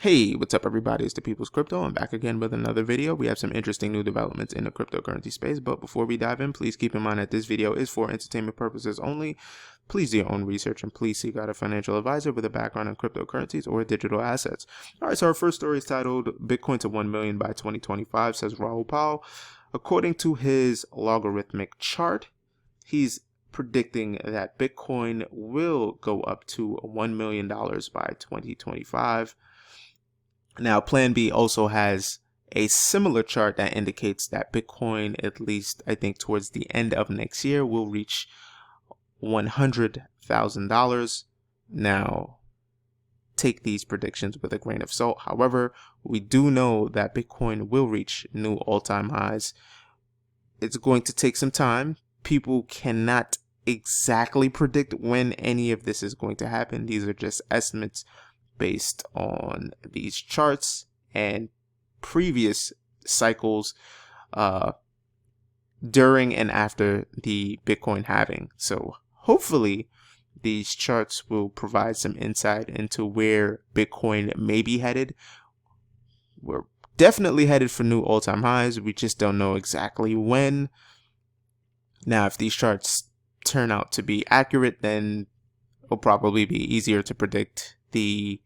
Hey, what's up everybody? It's the People's Crypto. I'm back again with another video. We have some interesting new developments in the cryptocurrency space, but before we dive in, please keep in mind that this video is for entertainment purposes only. Please do your own research and please seek out a financial advisor with a background in cryptocurrencies or digital assets. Alright, so our first story is titled Bitcoin to 1 million by 2025, says Raoul. According to his logarithmic chart, he's predicting that Bitcoin will go up to $1 million by 2025. Now, Plan B also has a similar chart that indicates that Bitcoin, at least I think towards the end of next year, will reach $100,000. Now, take these predictions with a grain of salt. However, we do know that Bitcoin will reach new all-time highs. It's going to take some time. People cannot exactly predict when any of this is going to happen. These are just estimates based on these charts and previous cycles during and after the Bitcoin halving. So hopefully these charts will provide some insight into where Bitcoin may be headed. We're definitely headed for new all-time highs. We just don't know exactly when. Now, if these charts turn out to be accurate, then it'll probably be easier to predict the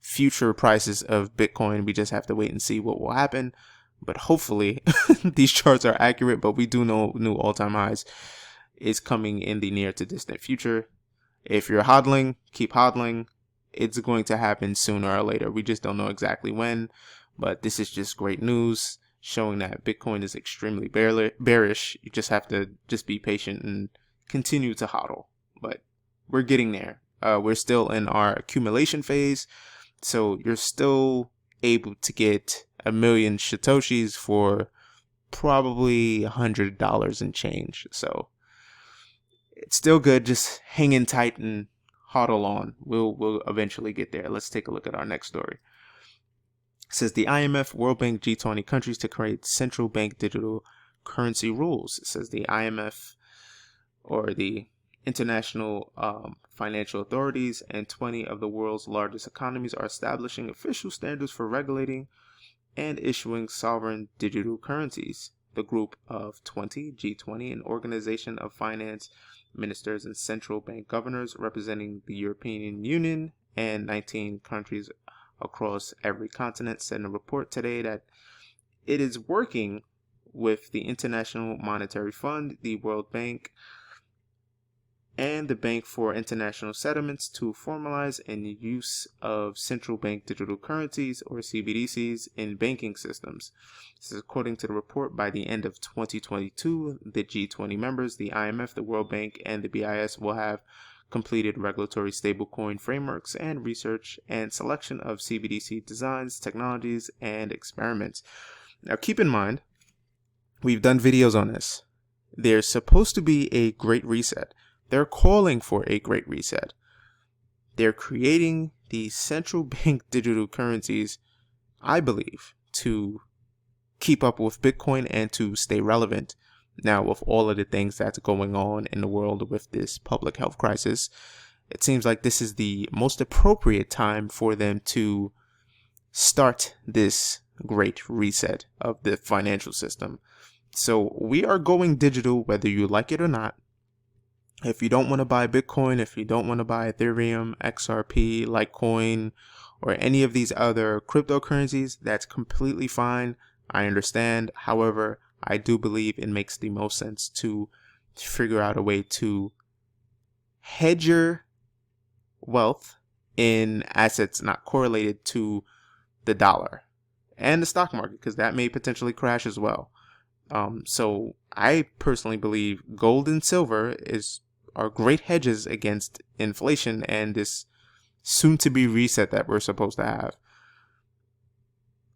future prices of Bitcoin. We just have to wait and see what will happen. But hopefully these charts are accurate, but we do know new all-time highs is coming in the near to distant future. If you're hodling, keep hodling. It's going to happen sooner or later. We just don't know exactly when, but this is just great news showing that Bitcoin is extremely bearish. You just have to be patient and continue to hodl, but we're getting there. We're still in our accumulation phase. So you're still able to get 1 million Satoshis for probably $100 and change. So it's still good. Just hang in tight and hodl on. We'll eventually get there. Let's take a look at our next story. It says the IMF, World Bank, G20 countries to create central bank digital currency rules. It says the IMF, or the International financial authorities, and 20 of the world's largest economies are establishing official standards for regulating and issuing sovereign digital currencies. The Group of 20, G20, an organization of finance ministers and central bank governors representing the European Union and 19 countries across every continent, said in a report today that it is working with the International Monetary Fund, the World Bank, and the Bank for International Settlements to formalize the use of central bank digital currencies, or CBDCs, in banking systems. This is according to the report. By the end of 2022, the G20 members, the IMF, the World Bank, and the BIS will have completed regulatory stablecoin frameworks and research and selection of CBDC designs, technologies, and experiments. Now, keep in mind, we've done videos on this. There's supposed to be a great reset. They're calling for a great reset. They're creating these central bank digital currencies, I believe, to keep up with Bitcoin and to stay relevant. Now, with all of the things that's going on in the world with this public health crisis, it seems like this is the most appropriate time for them to start this great reset of the financial system. So we are going digital, whether you like it or not. If you don't want to buy Bitcoin, if you don't want to buy Ethereum, XRP, Litecoin, or any of these other cryptocurrencies, that's completely fine. I understand. However, I do believe it makes the most sense to figure out a way to hedge your wealth in assets not correlated to the dollar and the stock market, because that may potentially crash as well. So I personally believe gold and silver are great hedges against inflation and this soon-to-be reset that we're supposed to have.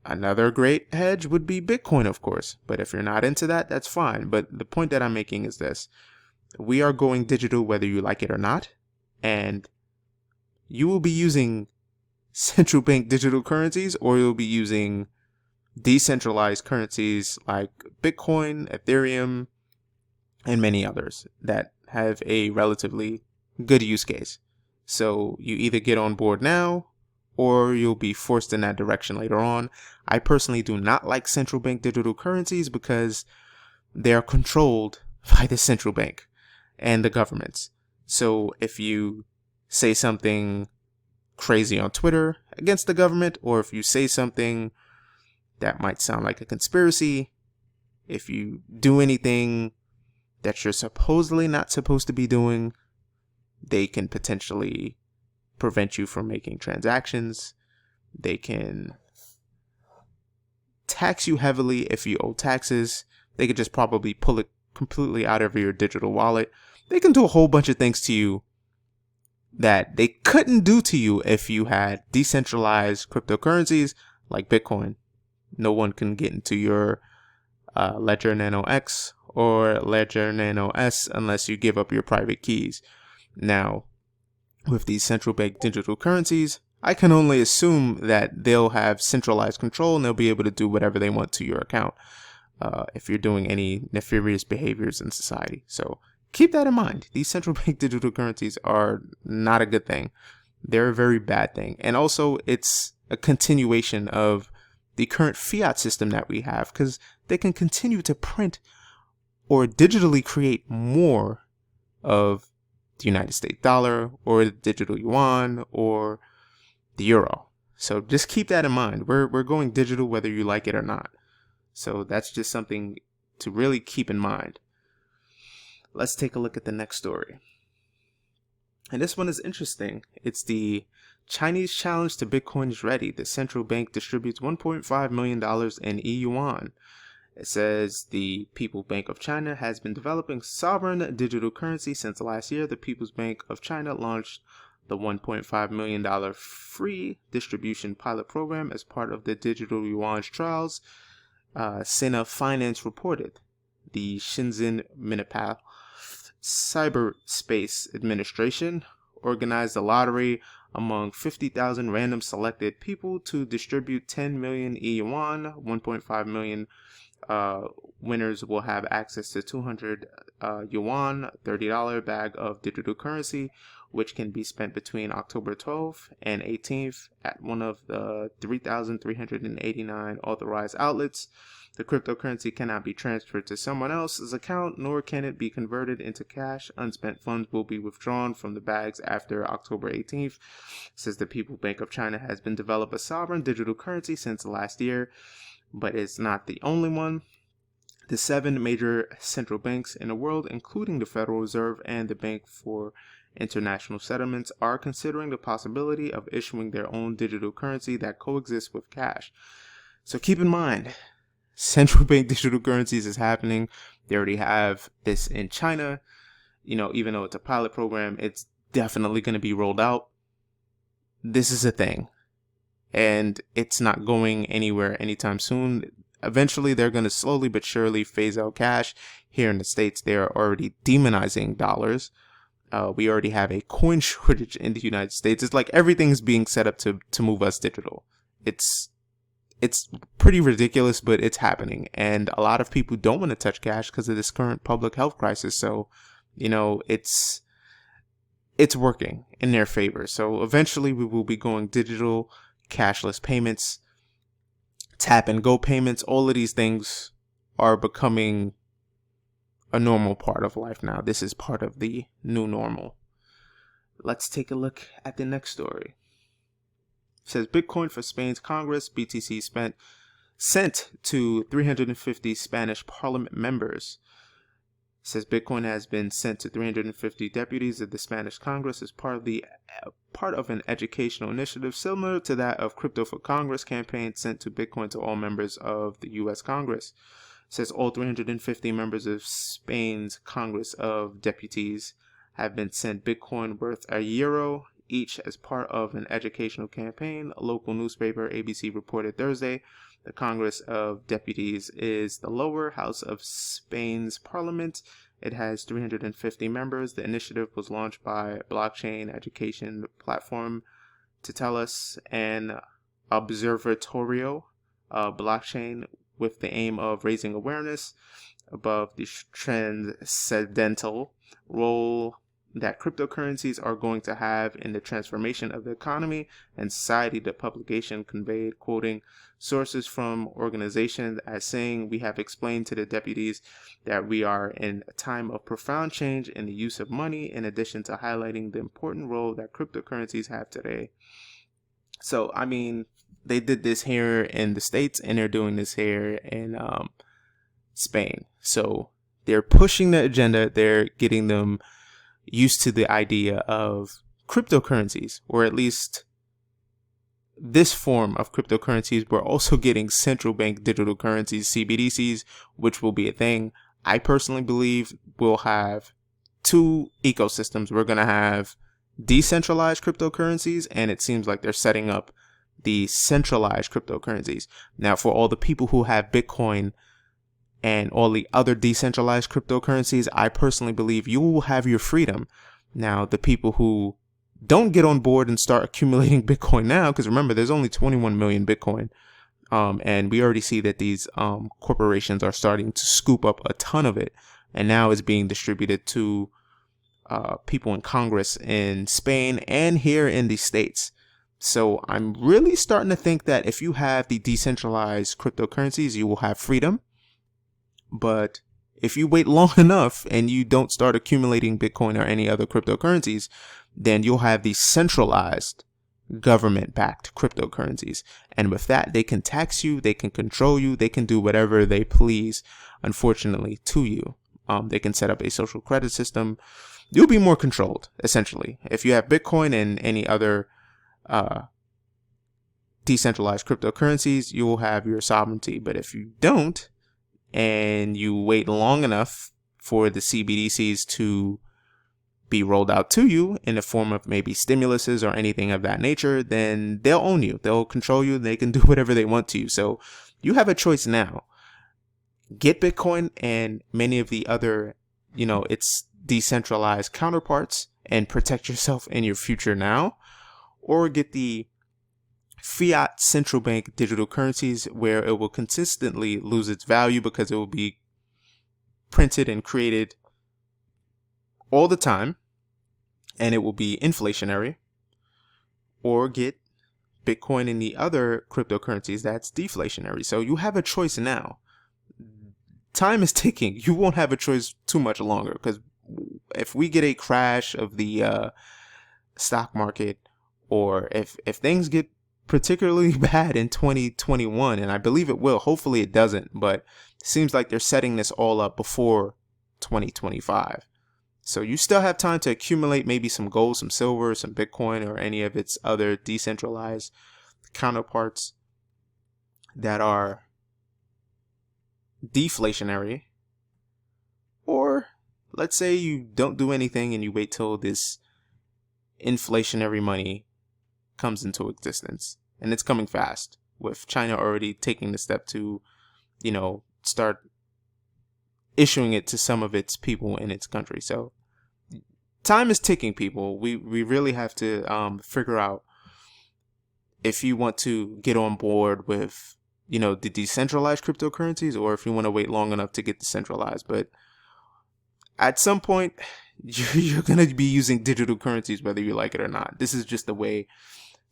Another great hedge would be Bitcoin, of course, but if you're not into that, that's fine. But the point that I'm making is this: we are going digital whether you like it or not, and you will be using central bank digital currencies, or you'll be using decentralized currencies like Bitcoin, Ethereum, and many others that have a relatively good use case. So you either get on board now or you'll be forced in that direction later on. I personally do not like central bank digital currencies because they are controlled by the central bank and the governments. So if you say something crazy on Twitter against the government, or if you say something that might sound like a conspiracy, if you do anything that you're supposedly not supposed to be doing, they can potentially prevent you from making transactions. They can tax you heavily if you owe taxes. They could just probably pull it completely out of your digital wallet. They can do a whole bunch of things to you that they couldn't do to you if you had decentralized cryptocurrencies like Bitcoin. No one can get into your Ledger Nano X or Ledger Nano S unless you give up your private keys. Now, with these central bank digital currencies, I can only assume that they'll have centralized control and they'll be able to do whatever they want to your account if you're doing any nefarious behaviors in society. So keep that in mind. These central bank digital currencies are not a good thing. They're a very bad thing. And also, it's a continuation of the current fiat system that we have, because they can continue to print or digitally create more of the United States dollar or the digital yuan or the euro. So just keep that in mind. We're going digital whether you like it or not. So that's just something to really keep in mind. Let's take a look at the next story. And this one is interesting. It's the Chinese challenge to Bitcoin is ready. The central bank distributes $1.5 million in e-yuan. It says the People's Bank of China has been developing sovereign digital currency since last year. The People's Bank of China launched the $1.5 million free distribution pilot program as part of the digital yuan trials. Sina Finance reported. The Shenzhen Municipal Cyberspace Administration organized a lottery among 50,000 random selected people to distribute 10 million e-yuan. 1.5 million winners will have access to 200 yuan, $30 bag of digital currency, which can be spent between October 12th and 18th at one of the 3,389 authorized outlets. The cryptocurrency cannot be transferred to someone else's account, nor can it be converted into cash. Unspent funds will be withdrawn from the bags after October 18th. Says the People's Bank of China has been developing a sovereign digital currency since last year, but it's not the only one. The 7 major central banks in the world, including the Federal Reserve and the Bank for International Settlements, are considering the possibility of issuing their own digital currency that coexists with cash. So keep in mind, central bank digital currencies is happening. They already have this in China. You know, even though it's a pilot program, it's definitely going to be rolled out. This is a thing. And it's not going anywhere anytime soon. Eventually, they're going to slowly but surely phase out cash. Here in the States, they are already demonizing dollars. We already have a coin shortage in the United States. It's like everything's being set up to move us digital. It's pretty ridiculous, but it's happening. And a lot of people don't want to touch cash because of this current public health crisis. So, you know, it's working in their favor. So eventually we will be going digital, cashless payments, tap and go payments. All of these things are becoming a normal part of life now. This is part of the new normal. Let's take a look at the next story. It says Bitcoin for Spain's Congress. BTC sent to 350 Spanish parliament members. It says Bitcoin has been sent to 350 deputies of the Spanish Congress as part of an educational initiative similar to that of Crypto for Congress campaign sent to Bitcoin to all members of the U.S. Congress. It says all 350 members of Spain's Congress of Deputies have been sent Bitcoin worth €1 each as part of an educational campaign. A local newspaper, ABC, reported Thursday. The Congress of Deputies is the lower house of Spain's parliament. It has 350 members. The initiative was launched by blockchain education platform Tetelas and Observatorio blockchain with the aim of raising awareness above the transcendental role that cryptocurrencies are going to have in the transformation of the economy and society, the publication conveyed, quoting sources from organizations as saying, "We have explained to the deputies that we are in a time of profound change in the use of money, in addition to highlighting the important role that cryptocurrencies have today." So, I mean, they did this here in the States and they're doing this here in Spain. So they're pushing the agenda. They're getting them used to the idea of cryptocurrencies, or at least this form of cryptocurrencies. We're also getting central bank digital currencies, CBDCs, which will be a thing. I personally believe we'll have two ecosystems. We're going to have decentralized cryptocurrencies, and it seems like they're setting up the centralized cryptocurrencies. Now, for all the people who have Bitcoin and all the other decentralized cryptocurrencies, I personally believe you will have your freedom. Now, the people who don't get on board and start accumulating Bitcoin now, because remember, there's only 21 million Bitcoin, and we already see that these corporations are starting to scoop up a ton of it, and now it's being distributed to people in Congress in Spain and here in the States. So I'm really starting to think that if you have the decentralized cryptocurrencies, you will have freedom. But if you wait long enough and you don't start accumulating Bitcoin or any other cryptocurrencies, then you'll have the centralized government-backed cryptocurrencies. And with that, they can tax you, they can control you, they can do whatever they please, unfortunately, to you. They can set up a social credit system. You'll be more controlled, essentially. If you have Bitcoin and any other decentralized cryptocurrencies, you will have your sovereignty. But if you don't, and you wait long enough for the CBDCs to be rolled out to you in the form of maybe stimuluses or anything of that nature, then they'll own you. They'll control you. They can do whatever they want to you. So you have a choice now. Get Bitcoin and many of the other, its decentralized counterparts and protect yourself in your future now, or get the fiat central bank digital currencies where it will consistently lose its value because it will be printed and created all the time and it will be inflationary, or get Bitcoin and the other cryptocurrencies that's deflationary. So you have a choice now. Time is ticking. You won't have a choice too much longer, because if we get a crash of the stock market, or if things get particularly bad in 2021, and I believe it will, hopefully it doesn't, but it seems like they're setting this all up before 2025. So you still have time to accumulate maybe some gold, some silver, some Bitcoin, or any of its other decentralized counterparts that are deflationary. Or let's say you don't do anything and you wait till this inflationary money comes into existence, and it's coming fast, with China already taking the step to, start issuing it to some of its people in its country. So time is ticking, people. We really have to figure out if you want to get on board with, the decentralized cryptocurrencies, or if you want to wait long enough to get decentralized. But at some point, you're going to be using digital currencies whether you like it or not. This is just the way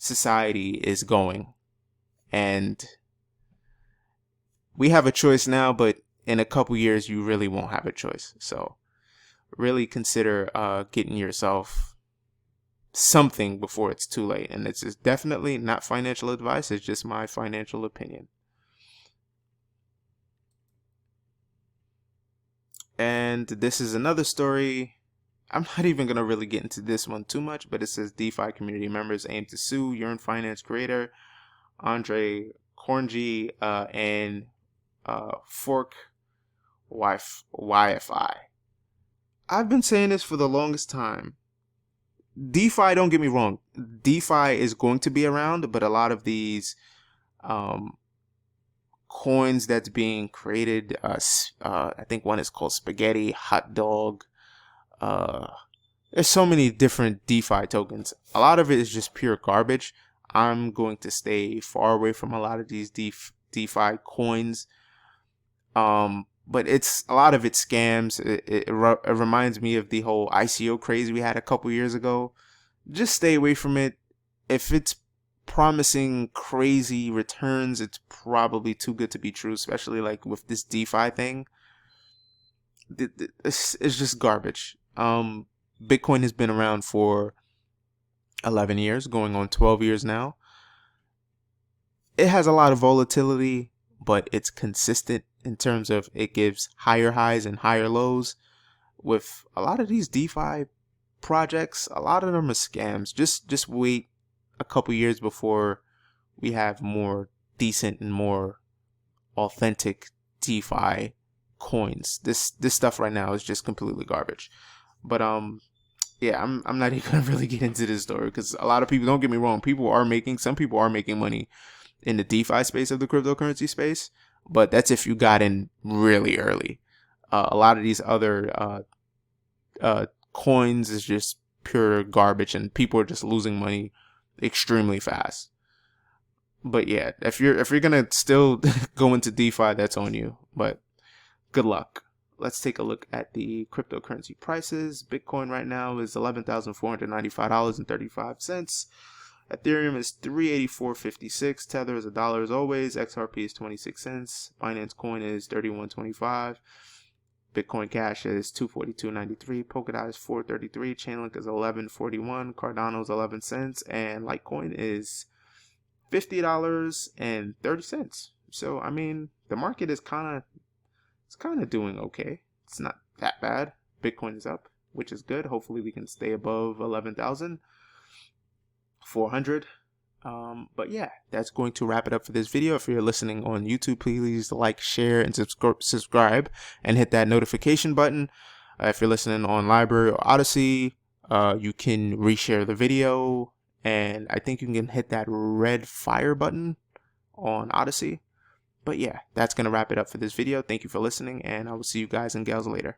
society is going, and we have a choice now, but in a couple years you really won't have a choice. So really consider getting yourself something before it's too late. And it's definitely not financial advice, it's just my financial opinion. And this is another story. I'm not even going to really get into this one too much, but it says DeFi community members aim to sue Yearn finance creator Cronje and fork YFI. I've been saying this for the longest time. DeFi, don't get me wrong, DeFi is going to be around, but a lot of these coins that's being created, I think one is called Spaghetti, Hot Dog. There's so many different DeFi tokens. A lot of it is just pure garbage. I'm going to stay far away from a lot of these DeFi coins. but it's a lot of it's scams. It reminds me of the whole ICO craze we had a couple years ago. Just stay away from it. If it's promising crazy returns, it's probably too good to be true, especially like with this DeFi thing. It's just garbage. Bitcoin has been around for 11 years, going on 12 years now. It has a lot of volatility, but it's consistent in terms of it gives higher highs and higher lows. With a lot of these DeFi projects, a lot of them are scams. Just wait a couple years before we have more decent and more authentic DeFi coins. This stuff right now is just completely garbage. But yeah, I'm not even gonna really get into this story because a lot of people, don't get me wrong, some people are making money in the DeFi space of the cryptocurrency space, but that's if you got in really early. A lot of these other coins is just pure garbage, and people are just losing money extremely fast. But yeah, if you're gonna still go into DeFi, that's on you. But good luck. Let's take a look at the cryptocurrency prices. Bitcoin right now is $11,495.35. Ethereum is $384.56. Tether is $1 as always. XRP is 26 cents. Binance Coin is 31.25. Bitcoin Cash is 242.93. Polkadot is 4.33. Chainlink is 11.41. Cardano is 11 cents, and Litecoin is $50.30. So I mean, the market is kind of doing okay. It's not that bad. Bitcoin is up, which is good. Hopefully we can stay above 11,400. But yeah, that's going to wrap it up for this video. If you're listening on YouTube, please like, share, and subscribe, and hit that notification button. If you're listening on LBRY or ODYSSEY, you can reshare the video, and I think you can hit that red fire button on ODYSSEY. But yeah, that's going to wrap it up for this video. Thank you for listening, and I will see you guys and gals later.